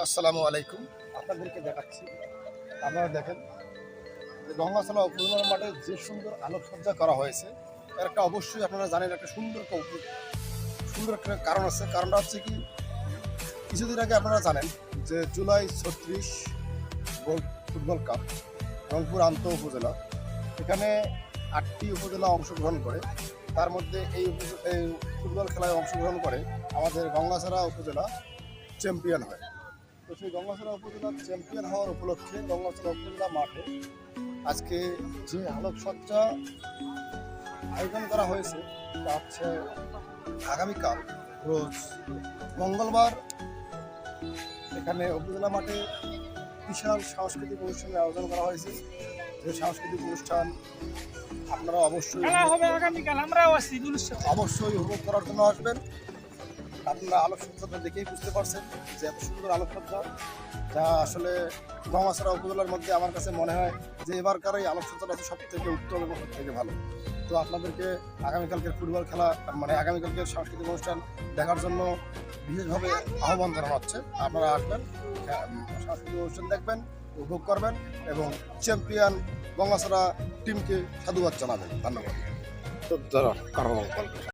আসসালামু আলাইকুম। আপনাদেরকে দেখাচ্ছি, আপনারা দেখেন যে গঙ্গাচড়া উপজেলার মাঠে যে সুন্দর আলোকসজ্জা করা হয়েছে, এর একটা অবশ্যই আপনারা জানেন একটা সুন্দর একটা কারণ আছে। কারণটা হচ্ছে কি, কিছুদিন আগে আপনারা জানেন যে জুলাই 36 ফুটবল কাপ রংপুর আন্ত উপজেলা, এখানে 8টি উপজেলা অংশগ্রহণ করে। তার মধ্যে এই ফুটবল খেলায় অংশগ্রহণ করে আমাদের গঙ্গাচড়া উপজেলা চ্যাম্পিয়ন হয়। তো সেই গঙ্গাচড়া উপজেলার চ্যাম্পিয়ন হওয়ার উপলক্ষে গঙ্গাচড়া উপজেলা মাঠে আজকে যে আলোকসজ্জা আয়োজন করা হয়েছে তা হচ্ছে আগামীকাল রোজ মঙ্গলবার এখানে উপজেলা মাঠে বিশাল সাংস্কৃতিক অনুষ্ঠানের আয়োজন করা হয়েছে। যে সাংস্কৃতিক অনুষ্ঠান আপনারা অবশ্যই উপভোগ করার জন্য আসবেন। আপনারা আলোকসজ্জাটা দেখেই বুঝতে পারছেন যে এত সুন্দর আলোকসজ্জা, যা আসলে গঙ্গাচড়া উপজেলার মধ্যে আমার কাছে মনে হয় যে এবারকার এই আলোকসজ্জাটা সব থেকে উত্তম এবং সব থেকে ভালো। তো আপনাদেরকে আগামীকালকের ফুটবল খেলা আগামীকালকের সাংস্কৃতিক অনুষ্ঠান দেখার জন্য বিশেষভাবে আহ্বান জানানো হচ্ছে। আপনারা আসবেন, সাংস্কৃতিক অনুষ্ঠান দেখবেন, উপভোগ করবেন এবং চ্যাম্পিয়ন গঙ্গাচড়া টিমকে সাধুবাদ জানাবেন। ধন্যবাদ।